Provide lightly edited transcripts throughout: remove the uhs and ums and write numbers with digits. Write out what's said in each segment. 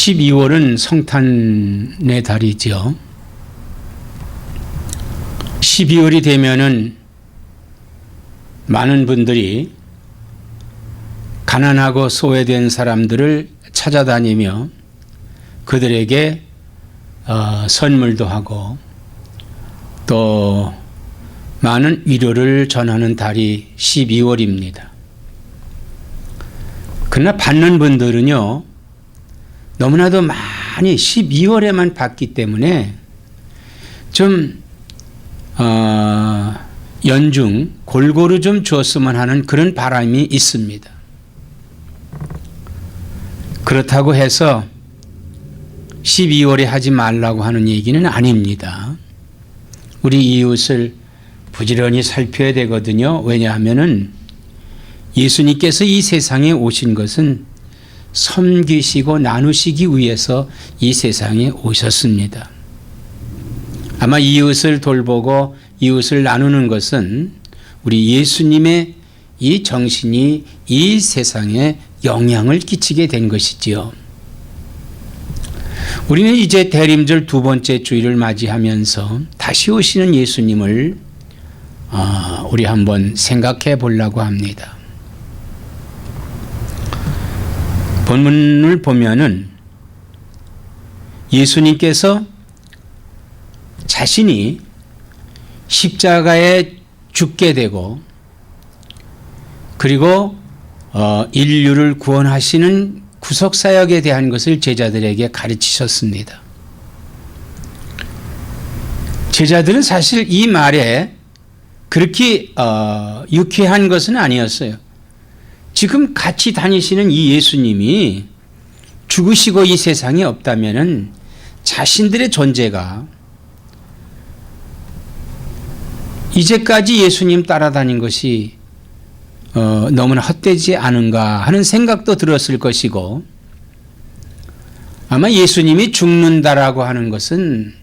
12월은 성탄의 달이죠. 12월이 되면은 많은 분들이 가난하고 소외된 사람들을 찾아다니며 그들에게 선물도 하고 또 많은 위로를 전하는 달이 12월입니다. 그러나 받는 분들은요, 너무나도 많이 12월에만 받기 때문에 좀 연중 골고루 좀 주었으면 하는 그런 바람이 있습니다. 그렇다고 해서 12월에 하지 말라고 하는 얘기는 아닙니다. 우리 이웃을 부지런히 살펴야 되거든요. 왜냐하면은 예수님께서 이 세상에 오신 것은 섬기시고 나누시기 위해서 이 세상에 오셨습니다. 아마 이웃을 돌보고 이웃을 나누는 것은 우리 예수님의 이 정신이 이 세상에 영향을 끼치게 된 것이지요. 우리는 이제 대림절 두 번째 주일을 맞이하면서 다시 오시는 예수님을 우리 한번 생각해 보려고 합니다. 본문을 보면은 예수님께서 자신이 십자가에 죽게 되고 그리고 인류를 구원하시는 구속사역에 대한 것을 제자들에게 가르치셨습니다. 제자들은 사실 이 말에 그렇게 유쾌한 것은 아니었어요. 지금 같이 다니시는 이 예수님이 죽으시고 이 세상에 없다면은 자신들의 존재가 이제까지 예수님 따라다닌 것이 너무나 헛되지 않은가 하는 생각도 들었을 것이고, 아마 예수님이 죽는다라고 하는 것은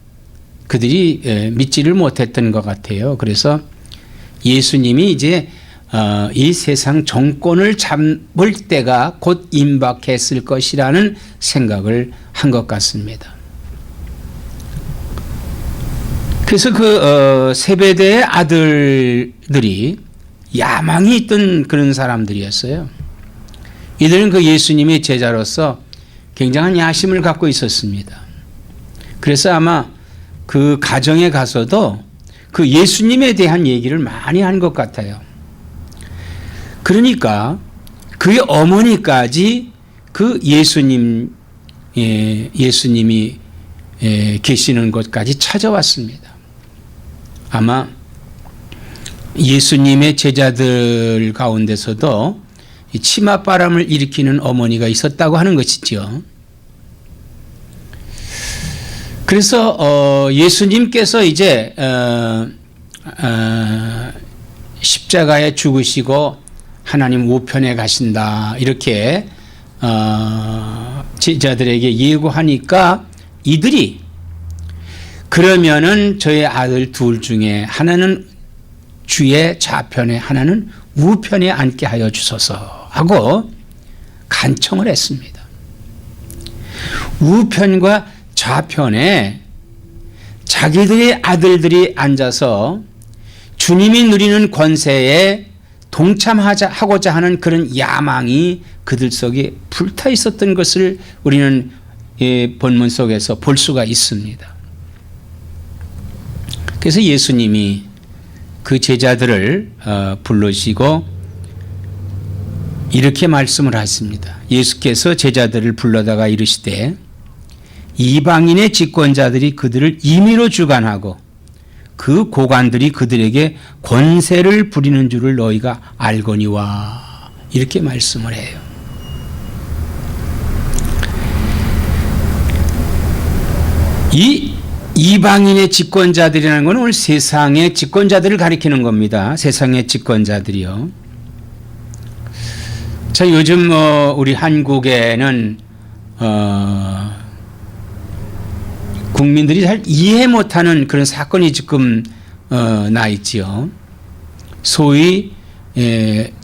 그들이 믿지를 못했던 것 같아요. 그래서 예수님이 이제 이 세상 정권을 잡을 때가 곧 임박했을 것이라는 생각을 한 것 같습니다. 그래서 그 세베대의 아들들이 야망이 있던 그런 사람들이었어요. 이들은 그 예수님의 제자로서 굉장한 야심을 갖고 있었습니다. 그래서 아마 그 가정에 가서도 그 예수님에 대한 얘기를 많이 한 것 같아요. 그러니까 그의 어머니까지 그 예수님이 계시는 곳까지 찾아왔습니다. 아마 예수님의 제자들 가운데서도 치맛바람을 일으키는 어머니가 있었다고 하는 것이죠. 그래서 예수님께서 이제 십자가에 죽으시고 하나님 우편에 가신다 이렇게 제자들에게 예고하니까 이들이 그러면은 저의 아들 둘 중에 하나는 주의 좌편에 하나는 우편에 앉게 하여 주소서 하고 간청을 했습니다. 우편과 좌편에 자기들의 아들들이 앉아서 주님이 누리는 권세에 동참하고자 하는 그런 야망이 그들 속에 불타 있었던 것을 우리는 이 본문 속에서 볼 수가 있습니다. 그래서 예수님이 그 제자들을 부르시고 이렇게 말씀을 하십니다. 예수께서 제자들을 불러다가 이르시되 이방인의 집권자들이 그들을 임의로 주관하고 그 고관들이 그들에게 권세를 부리는 줄을 너희가 알거니와 이렇게 말씀을 해요. 이 이방인의 집권자들이라는 것은 오늘 세상의 집권자들을 가리키는 겁니다. 세상의 집권자들이요. 자, 요즘 우리 한국에는 국민들이 잘 이해 못하는 그런 사건이 지금 나 있지요. 소위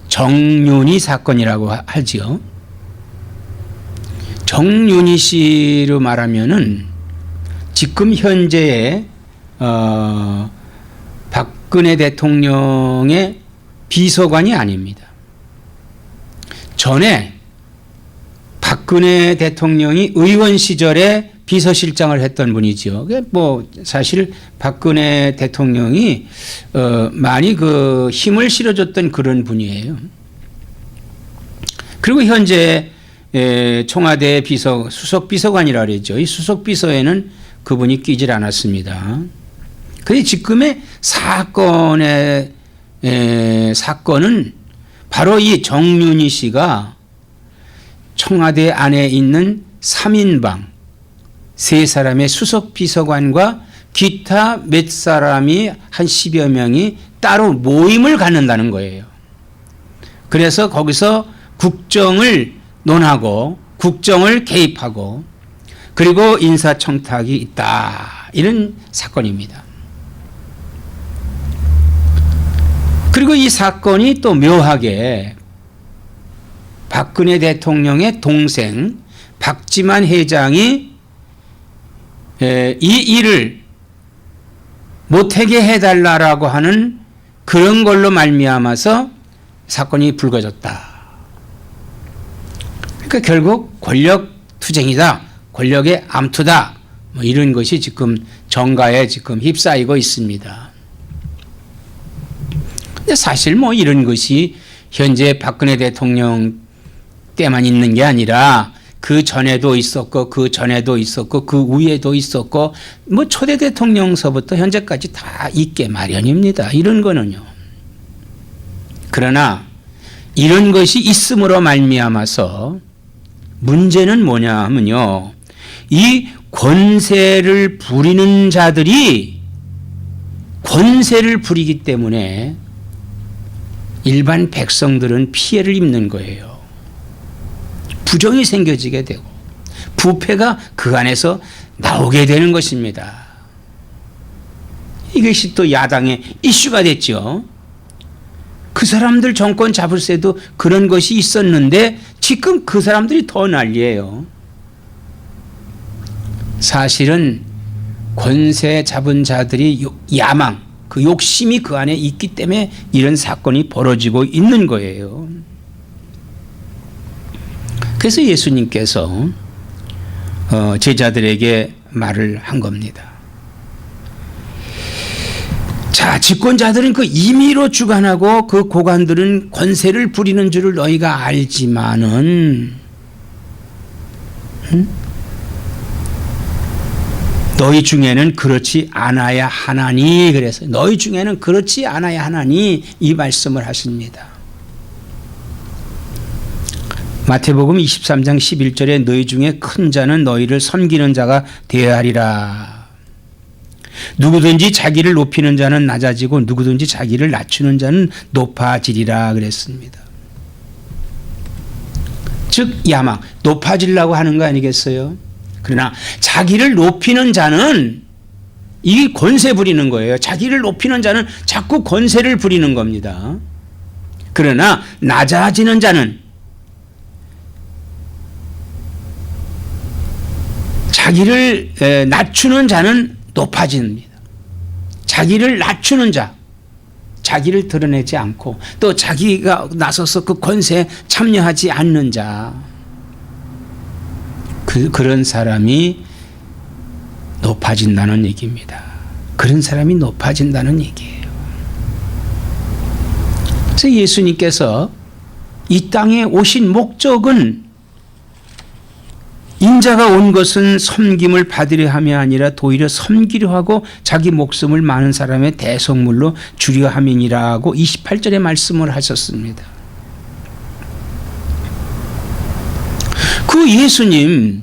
정윤희 사건이라고 하지요. 정윤희 씨로 말하면은 지금 현재의 박근혜 대통령의 비서관이 아닙니다. 전에 박근혜 대통령이 의원 시절에 비서실장을 했던 분이죠. 뭐 사실 박근혜 대통령이 많이 그 힘을 실어줬던 그런 분이에요. 그리고 현재 청와대 수석 비서관이라 그랬죠. 이 수석 비서에는 그분이 끼질 않았습니다. 그런데 지금의 사건은 바로 이 정윤희 씨가 청와대 안에 있는 3인방 3사람의 수석 비서관과 기타 몇 사람이 한 10여 명이 따로 모임을 갖는다는 거예요. 그래서 거기서 국정을 논하고 국정을 개입하고 그리고 인사청탁이 있다. 이런 사건입니다. 그리고 이 사건이 또 묘하게 박근혜 동생 박지만 회장이 이 일을 못하게 해달라고 하는 그런 걸로 말미암아서 사건이 불거졌다. 그러니까 결국 권력 투쟁이다. 권력의 암투다. 뭐 이런 것이 지금 정가에 지금 휩싸이고 있습니다. 근데 사실 뭐 이런 것이 현재 박근혜 대통령 때만 있는 게 아니라 그 전에도 있었고 그 전에도 있었고 그 위에도 있었고 뭐 초대 대통령서부터 현재까지 다 있게 마련입니다. 이런 거는요. 그러나 이런 것이 있음으로 말미암아서 문제는 뭐냐 하면요. 이 권세를 부리는 자들이 권세를 부리기 때문에 일반 백성들은 피해를 입는 거예요. 부정이 생겨지게 되고 부패가 그 안에서 나오게 되는 것입니다. 이것이 또 야당의 이슈가 됐죠. 그 사람들 정권 잡을 때도 그런 것이 있었는데 지금 그 사람들이 더 난리예요. 사실은 권세 잡은 자들이 야망, 그 욕심이 그 안에 있기 때문에 이런 사건이 벌어지고 있는 거예요. 그래서 예수님께서 제자들에게 말을 한 겁니다. 자, 집권자들은 그 임의로 주관하고 그 고관들은 권세를 부리는 줄을 너희가 알지만은 너희 중에는 그렇지 않아야 하나니. 그래서 너희 중에는 그렇지 않아야 하나니 이 말씀을 하십니다. 마태복음 23장 11절에 너희 중에 큰 자는 너희를 섬기는 자가 되어야 하리라. 누구든지 자기를 높이는 자는 낮아지고 누구든지 자기를 낮추는 자는 높아지리라 그랬습니다. 즉 야망, 높아지려고 하는 거 아니겠어요? 그러나 자기를 높이는 자는 이 권세 부리는 거예요. 자기를 높이는 자는 자꾸 권세를 부리는 겁니다. 그러나 낮아지는 자는 자기를 낮추는 자는 높아집니다. 자기를 낮추는 자, 자기를 드러내지 않고 또 자기가 나서서 그 권세에 참여하지 않는 자, 그런 사람이 높아진다는 얘기입니다. 그런 사람이 높아진다는 얘기예요. 그래서 예수님께서 이 땅에 오신 목적은 인자가 온 것은 섬김을 받으려 함이 아니라 도리어 섬기려 하고 자기 목숨을 많은 사람의 대속물로 주려 함이니라고 28절에 말씀을 하셨습니다. 그 예수님,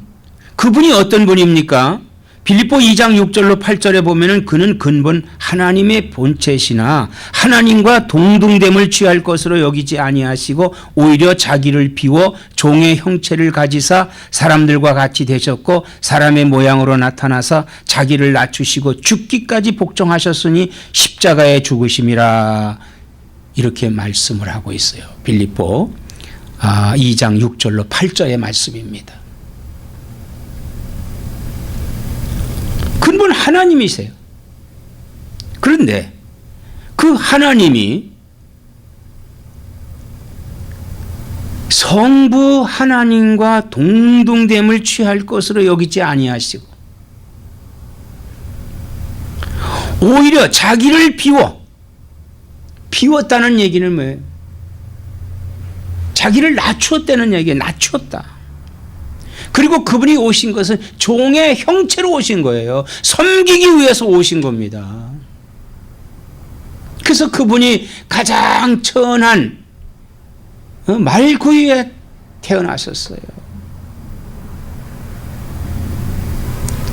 그분이 어떤 분입니까? 빌립보 2장 6절로 8절에 보면은 그는 근본 하나님의 본체시나 하나님과 동등됨을 취할 것으로 여기지 아니하시고 오히려 자기를 비워 종의 형체를 가지사 사람들과 같이 되셨고 사람의 모양으로 나타나사 자기를 낮추시고 죽기까지 복종하셨으니 십자가에 죽으심이라. 이렇게 말씀을 하고 있어요. 빌립보 2장 6절로 8절의 말씀입니다. 하나님이세요. 그런데 그 하나님이 성부 하나님과 동등됨을 취할 것으로 여기지 아니하시고 오히려 자기를 비웠다는 얘기는 뭐예요? 자기를 낮추었다는 얘기예요. 낮추었다. 그리고 그분이 오신 것은 종의 형체로 오신 거예요. 섬기기 위해서 오신 겁니다. 그래서 그분이 가장 천한 말구유에 태어나셨어요.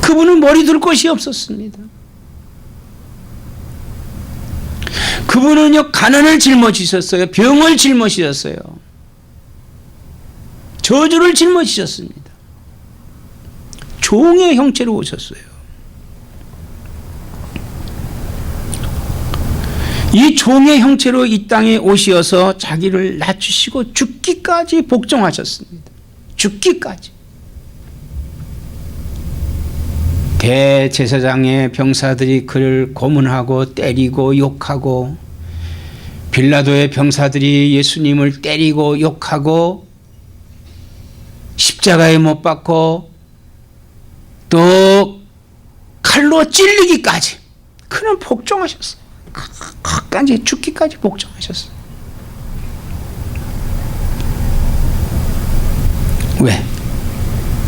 그분은 머리 둘 곳이 없었습니다. 그분은요, 가난을 짊어지셨어요. 병을 짊어지셨어요. 저주를 짊어지셨습니다. 종의 형체로 오셨어요. 이 종의 형체로 이 땅에 오시어서 자기를 낮추시고 죽기까지 복종하셨습니다. 죽기까지. 대제사장의 병사들이 그를 고문하고 때리고 욕하고, 빌라도의 병사들이 예수님을 때리고 욕하고 십자가에 못 박고 또 칼로 찔리기까지 그는 복종하셨어요. 끝까지 죽기까지 복종하셨어요. 왜?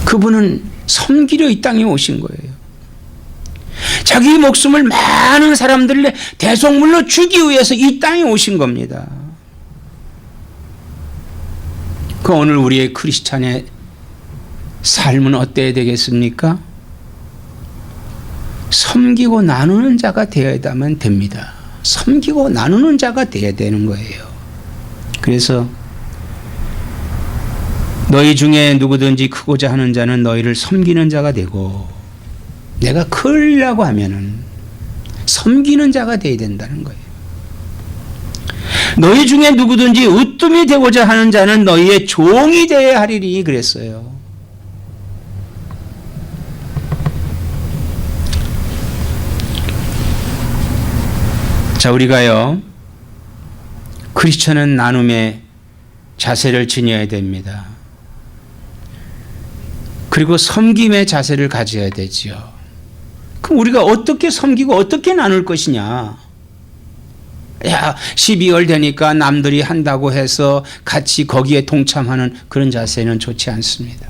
그분은 섬기려 이 땅에 오신 거예요. 자기 목숨을 많은 사람들의 대속물로 주기 위해서 이 땅에 오신 겁니다. 그 오늘 우리의 크리스찬의 삶은 어때야 되겠습니까? 섬기고 나누는 자가 되어야만 됩니다. 섬기고 나누는 자가 되어야 되는 거예요. 그래서 너희 중에 누구든지 크고자 하는 자는 너희를 섬기는 자가 되고, 내가 크려고 하면은 섬기는 자가 되어야 된다는 거예요. 너희 중에 누구든지 으뜸이 되고자 하는 자는 너희의 종이 되어야 하리니 그랬어요. 자, 우리가요, 크리스천은 나눔의 자세를 지녀야 됩니다. 그리고 섬김의 자세를 가져야 되지요. 그럼 우리가 어떻게 섬기고 어떻게 나눌 것이냐? 야, 12월 되니까 남들이 한다고 해서 같이 거기에 동참하는 그런 자세는 좋지 않습니다.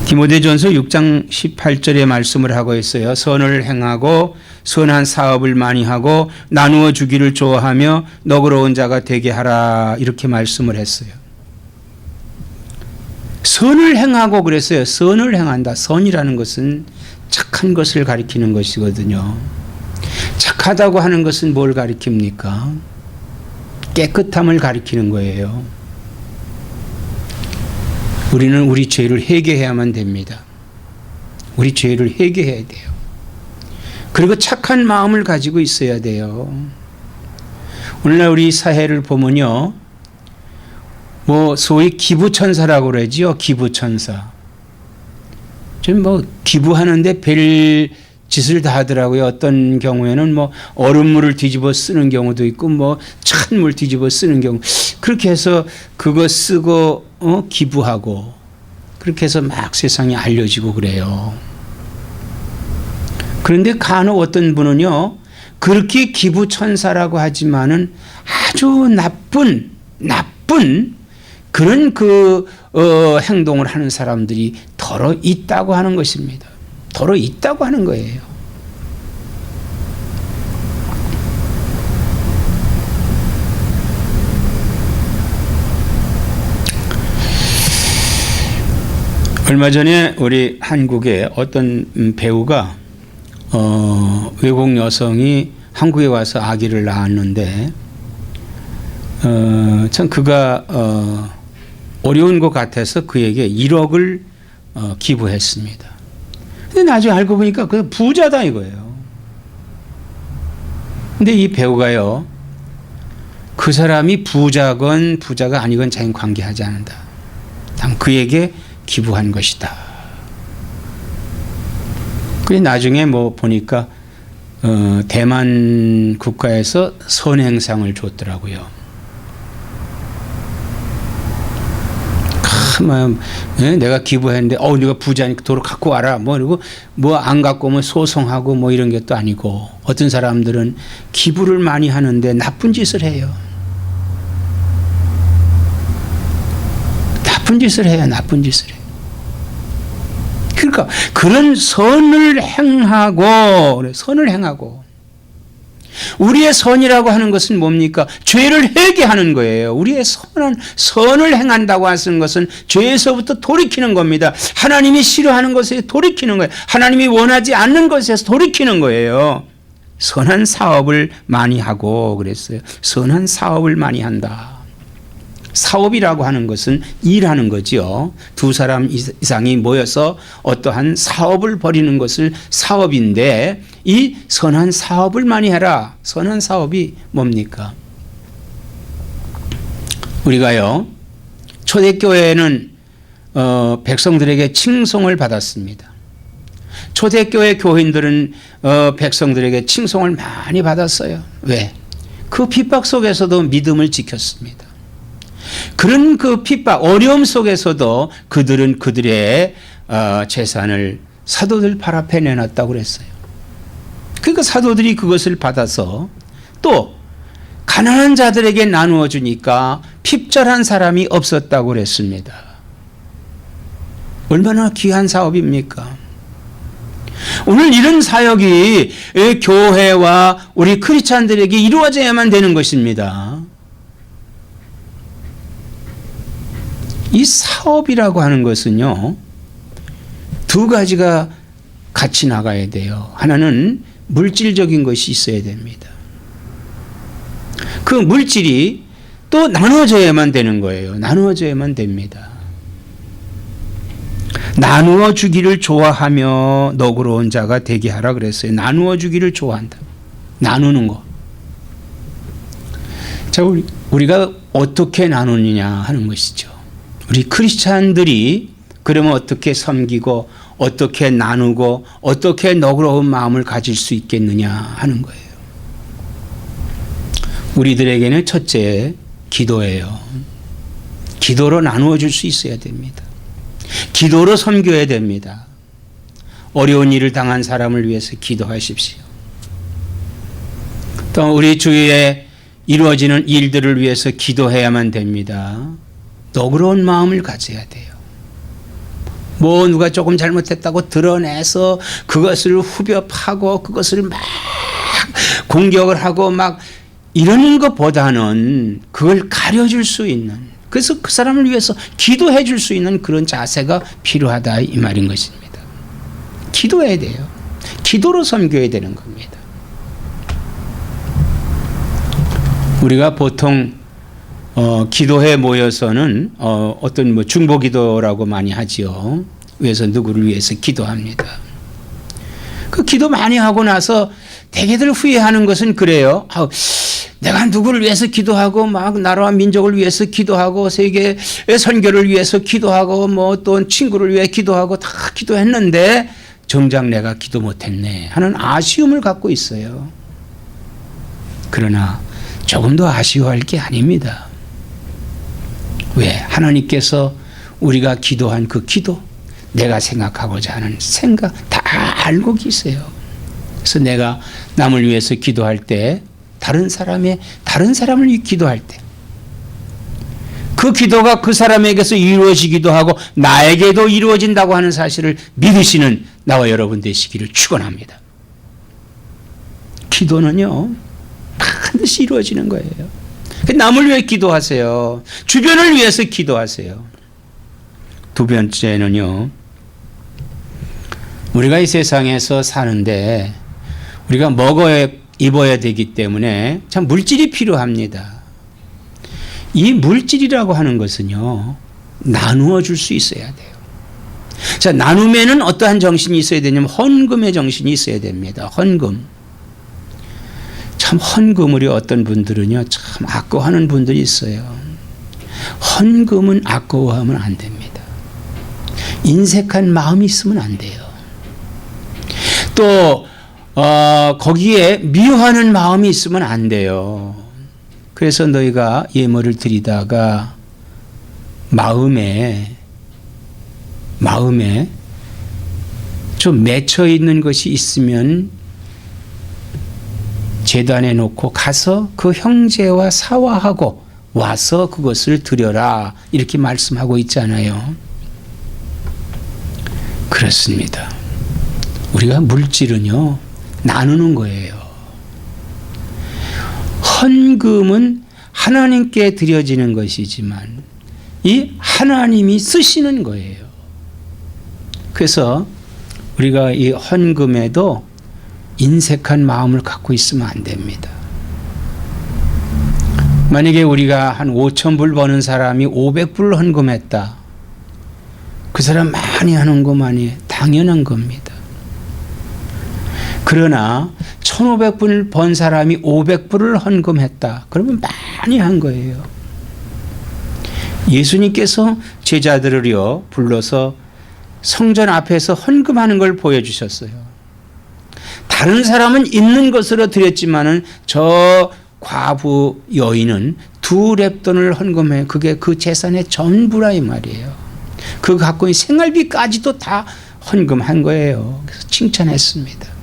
디모데전서 6장 18절의 말씀을 하고 있어요. 선을 행하고 선한 사업을 많이 하고 나누어 주기를 좋아하며 너그러운 자가 되게 하라, 이렇게 말씀을 했어요. 선을 행하고 그랬어요. 선을 행한다. 선이라는 것은 착한 것을 가리키는 것이거든요. 착하다고 하는 것은 뭘 가리킵니까? 깨끗함을 가리키는 거예요. 우리는 우리 죄를 회개해야만 됩니다. 우리 죄를 회개해야 돼요. 그리고 착한 마음을 가지고 있어야 돼요. 오늘날 우리 사회를 보면요, 뭐 소위 기부천사라고 그러지요. 기부천사. 좀 뭐 기부하는데 별 짓을 다 하더라고요. 어떤 경우에는 뭐 얼음물을 뒤집어 쓰는 경우도 있고, 뭐 찬물 뒤집어 쓰는 경우, 그렇게 해서 그거 쓰고 기부하고, 그렇게 해서 막 세상에 알려지고 그래요. 그런데 간혹 어떤 분은요, 그렇게 기부천사라고 하지만은 아주 나쁜 그런 행동을 하는 사람들이 더러 있다고 하는 것입니다. 더러 있다고 하는 거예요. 얼마 전에 우리 한국에 어떤 배우가 외국 여성이 한국에 와서 아기를 낳았는데 참 그가 어려운 것 같아서 그에게 1억을 기부했습니다. 근데 나중에 알고 보니까 그 부자다 이거예요. 근데 이 배우가요, 그 사람이 부자건 부자가 아니건 자기는 관계하지 않는다. 다만 그에게 기부한 것이다. 그게 나중에 뭐 보니까 대만 국가에서 선행상을 줬더라고요. 내가 기부했는데 네가 부자니까 도로 갖고 와라 뭐 그리고 뭐 안 갖고 오면 소송하고 뭐 이런 게 또 아니고, 어떤 사람들은 기부를 많이 하는데 나쁜 짓을 해요. 나쁜 짓을 해요. 그러니까 그런 선을 행하고 우리의 선이라고 하는 것은 뭡니까? 죄를 회개하는 거예요. 우리의 선을 행한다고 하는 것은 죄에서부터 돌이키는 겁니다. 하나님이 싫어하는 것에 돌이키는 거예요. 하나님이 원하지 않는 것에서 돌이키는 거예요. 선한 사업을 많이 하고 그랬어요. 선한 사업을 많이 한다. 사업이라고 하는 것은 일하는 거지요. 두 사람 이상이 모여서 어떠한 사업을 벌이는 것을 사업인데, 이 선한 사업을 많이 해라. 선한 사업이 뭡니까? 우리가요, 초대교회는 백성들에게 칭송을 받았습니다. 초대교회 교인들은 백성들에게 칭송을 많이 받았어요. 왜? 그 핍박 속에서도 믿음을 지켰습니다. 그런 그 핍박, 어려움 속에서도 그들은 그들의 재산을 사도들 발 앞에 내놨다고 그랬어요. 그러니까 사도들이 그것을 받아서 또 가난한 자들에게 나누어 주니까 핍절한 사람이 없었다고 그랬습니다. 얼마나 귀한 사업입니까? 오늘 이런 사역이 교회와 우리 크리스찬들에게 이루어져야만 되는 것입니다. 이 사업이라고 하는 것은요, 두 가지가 같이 나가야 돼요. 하나는 물질적인 것이 있어야 됩니다. 그 물질이 또 나누어져야만 되는 거예요. 나누어져야만 됩니다. 나누어 주기를 좋아하며 너그러운 자가 되게 하라 그랬어요. 나누어 주기를 좋아한다. 나누는 거. 자, 우리가 어떻게 나누느냐 하는 것이죠. 우리 크리스찬들이 그러면 어떻게 섬기고 어떻게 나누고 어떻게 너그러운 마음을 가질 수 있겠느냐 하는 거예요. 우리들에게는 첫째, 기도예요. 기도로 나누어 줄 수 있어야 됩니다. 기도로 섬겨야 됩니다. 어려운 일을 당한 사람을 위해서 기도하십시오. 또 우리 주위에 이루어지는 일들을 위해서 기도해야만 됩니다. 너그러운 마음을 가져야 돼요. 뭐 누가 조금 잘못했다고 드러내서 그것을 후벼 파고 그것을 막 공격을 하고 막 이러는 것보다는 그걸 가려줄 수 있는, 그래서 그 사람을 위해서 기도해 줄 수 있는 그런 자세가 필요하다 이 말인 것입니다. 기도해야 돼요. 기도로 섬겨야 되는 겁니다. 우리가 보통 기도회 모여서는 어떤 뭐 중보기도라고 많이 하지요. 위해서 누구를 위해서 기도합니다. 그 기도 많이 하고 나서 대개들 후회하는 것은 그래요. 내가 누구를 위해서 기도하고 막 나라와 민족을 위해서 기도하고 세계의 선교를 위해서 기도하고 뭐 또 친구를 위해 기도하고 다 기도했는데 정작 내가 기도 못했네 하는 아쉬움을 갖고 있어요. 그러나 조금 더 아쉬워할 게 아닙니다. 왜? 하나님께서 우리가 기도한 그 기도, 내가 생각하고자 하는 생각 다 알고 계세요. 그래서 내가 남을 위해서 기도할 때, 다른 사람을 위해 기도할 때, 그 기도가 그 사람에게서 이루어지기도 하고 나에게도 이루어진다고 하는 사실을 믿으시는 나와 여러분 되시기를 축원합니다. 기도는요, 반드시 이루어지는 거예요. 남을 위해 기도하세요. 주변을 위해서 기도하세요. 두 번째는요, 우리가 이 세상에서 사는데 우리가 먹어야 입어야 되기 때문에 참 물질이 필요합니다. 이 물질이라고 하는 것은요, 나누어 줄 수 있어야 돼요. 자, 나눔에는 어떠한 정신이 있어야 되냐면 헌금의 정신이 있어야 됩니다. 헌금. 참 헌금을 어떤 분들은요, 참 아까워하는 분들이 있어요. 헌금은 아까워하면 안 됩니다. 인색한 마음이 있으면 안 돼요. 또 거기에 미워하는 마음이 있으면 안 돼요. 그래서 너희가 예물을 드리다가 마음에 좀 맺혀 있는 것이 있으면 제단에 놓고 가서 그 형제와 사화하고 와서 그것을 드려라, 이렇게 말씀하고 있잖아요. 그렇습니다. 우리가 물질은요, 나누는 거예요. 헌금은 하나님께 드려지는 것이지만 이 하나님이 쓰시는 거예요. 그래서 우리가 이 헌금에도 인색한 마음을 갖고 있으면 안 됩니다. 만약에 우리가 한 5,000불 버는 사람이 500불 헌금했다. 그 사람 많이 하는 거 많이 당연한 겁니다. 그러나 1,500불 번 사람이 500불을 헌금했다. 그러면 많이 한 거예요. 예수님께서 제자들을요 불러서 성전 앞에서 헌금하는 걸 보여주셨어요. 다른 사람은 있는 것으로 드렸지만은 저 과부 여인은 2렙돈을 헌금해. 그게 그 재산의 전부라 이 말이에요. 그 갖고 있는 생활비까지도 다 헌금한 거예요. 그래서 칭찬했습니다.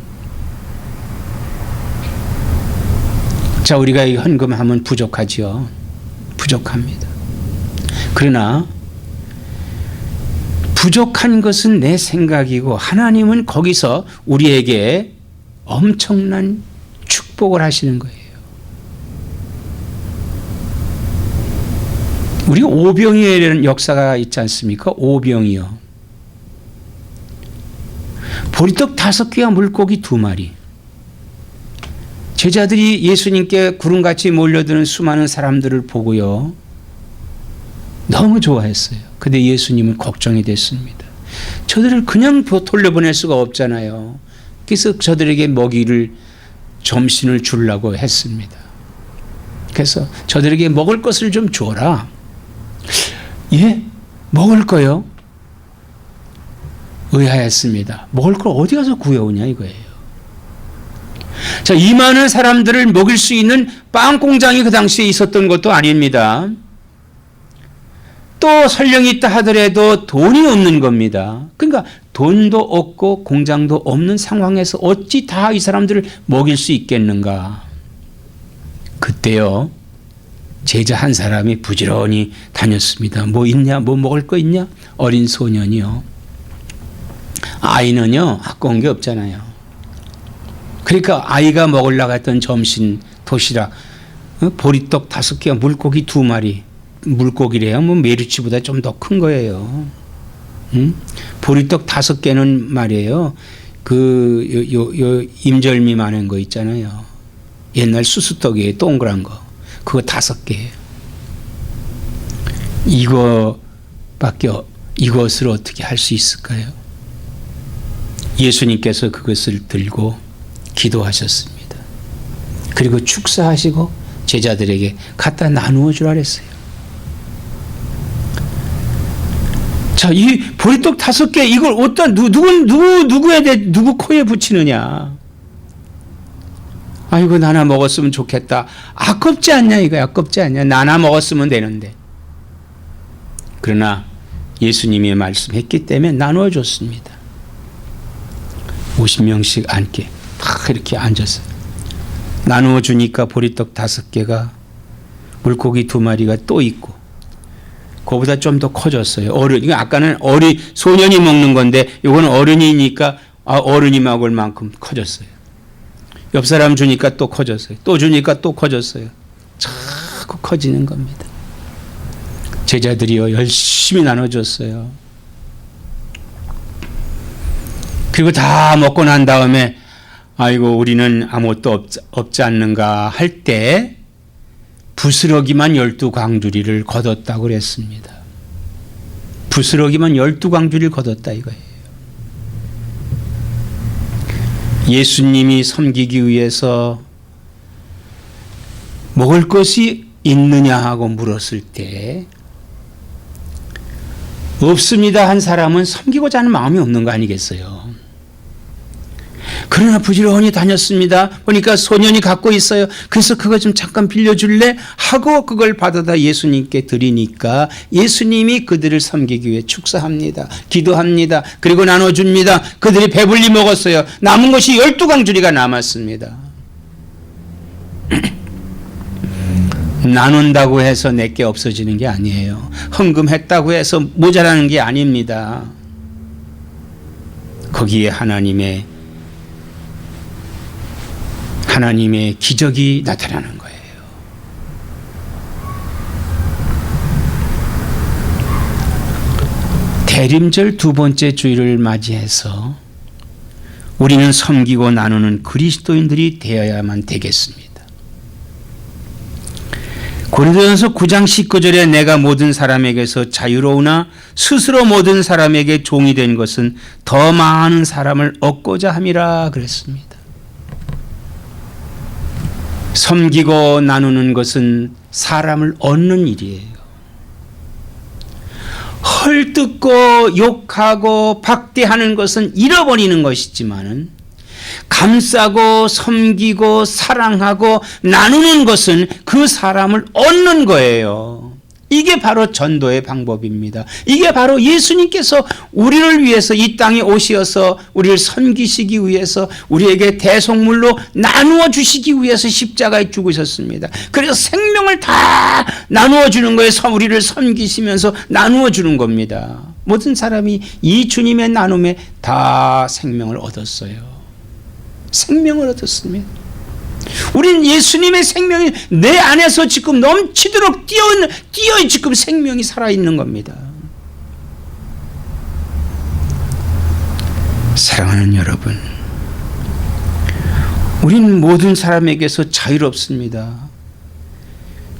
자, 우리가 이 헌금하면 부족하지요. 부족합니다. 그러나 부족한 것은 내 생각이고 하나님은 거기서 우리에게 엄청난 축복을 하시는 거예요. 우리 오병이어라는 역사가 있지 않습니까? 오병이어. 보리떡 5개와 물고기 2마리. 제자들이 예수님께 구름같이 몰려드는 수많은 사람들을 보고요, 너무 좋아했어요. 근데 예수님은 걱정이 됐습니다. 저들을 그냥 돌려보낼 수가 없잖아요. 그래서 저들에게 먹이를, 점심을 주려고 했습니다. 그래서 저들에게 먹을 것을 좀 줘라. 예? 먹을 거요? 의아했습니다. 먹을 걸 어디 가서 구해오냐 이거예요. 자, 이 많은 사람들을 먹일 수 있는 빵 공장이 그 당시에 있었던 것도 아닙니다. 또 설령 있다 하더라도 돈이 없는 겁니다. 그러니까 돈도 없고 공장도 없는 상황에서 어찌 다 이 사람들을 먹일 수 있겠는가. 그때요, 제자 한 사람이 부지런히 다녔습니다. 뭐 있냐? 뭐 먹을 거 있냐? 어린 소년이요. 아이는요, 갖고 온 게 없잖아요. 그러니까 아이가 먹으려고 했던 점심 도시락, 보리떡 5개와 물고기 2마리. 물고기래요. 뭐 메리치보다 좀 더 큰 거예요. 보리떡 5개는 말이에요. 임절미 많은 거 있잖아요. 옛날 수수떡이에요. 동그란 거. 그거 5개예요. 이것을 어떻게 할 수 있을까요? 예수님께서 그것을 들고 기도하셨습니다. 그리고 축사하시고 제자들에게 갖다 나누어 주라 그랬어요. 자, 이 보리떡 5개 이걸 어디다 누구 코에 붙이느냐? 아이고, 나나 먹었으면 좋겠다. 아깝지 않냐 이거야. 아깝지 않냐? 나나 먹었으면 되는데. 그러나 예수님이 말씀했기 때문에 나누어 줬습니다. 50명씩 앉게 다 이렇게 앉았어요. 나누어 주니까 보리떡 5개가, 물고기 2마리가 또 있고, 그거보다 좀 더 커졌어요. 이거 아까는 소년이 먹는 건데, 이건 어른이니까 어른이 먹을 만큼 커졌어요. 옆 사람 주니까 또 커졌어요. 또 주니까 또 커졌어요. 자꾸 커지는 겁니다. 제자들이요, 열심히 나눠줬어요. 그리고 다 먹고 난 다음에 아이고, 우리는 아무것도 없지 않는가 할 때 부스러기만 12광주리를 거뒀다고 그랬습니다. 부스러기만 12광주리를 거뒀다 이거예요. 예수님이 섬기기 위해서 먹을 것이 있느냐 하고 물었을 때 없습니다 한 사람은 섬기고자 하는 마음이 없는 거 아니겠어요? 그러나 부지런히 다녔습니다. 보니까 소년이 갖고 있어요. 그래서 그거 좀 잠깐 빌려줄래? 하고 그걸 받아다 예수님께 드리니까 예수님이 그들을 섬기기 위해 축사합니다. 기도합니다. 그리고 나눠줍니다. 그들이 배불리 먹었어요. 남은 것이 12강줄이가 남았습니다. 나눈다고 해서 내게 없어지는 게 아니에요. 헌금했다고 해서 모자라는 게 아닙니다. 거기에 하나님의 기적이 나타나는 거예요. 대림절 두 번째 주일을 맞이해서 우리는 섬기고 나누는 그리스도인들이 되어야만 되겠습니다. 고린도전서 9장 19절에 내가 모든 사람에게서 자유로우나 스스로 모든 사람에게 종이 된 것은 더 많은 사람을 얻고자 함이라 그랬습니다. 섬기고 나누는 것은 사람을 얻는 일이에요. 헐뜯고 욕하고 박대하는 것은 잃어버리는 것이지만은 감싸고 섬기고 사랑하고 나누는 것은 그 사람을 얻는 거예요. 이게 바로 전도의 방법입니다. 이게 바로 예수님께서 우리를 위해서 이 땅에 오셔서 우리를 섬기시기 위해서 우리에게 대속물로 나누어 주시기 위해서 십자가에 죽으셨습니다. 그래서 생명을 다 나누어 주는 거예요. 우리를 섬기시면서 나누어 주는 겁니다. 모든 사람이 이 주님의 나눔에 다 생명을 얻었어요. 생명을 얻었습니다. 우린 예수님의 생명이 내 안에서 지금 넘치도록 뛰어 지금 생명이 살아있는 겁니다. 사랑하는 여러분, 우린 모든 사람에게서 자유롭습니다.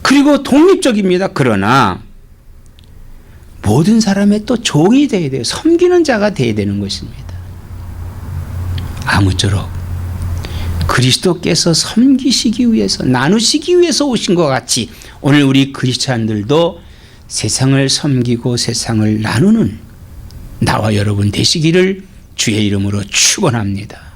그리고 독립적입니다. 그러나 모든 사람의 또 종이 되어야 돼요. 섬기는 자가 되어야 되는 것입니다. 아무쪼록 그리스도께서 섬기시기 위해서 나누시기 위해서 오신 것 같이 오늘 우리 크리스찬들도 세상을 섬기고 세상을 나누는 나와 여러분 되시기를 주의 이름으로 축원합니다.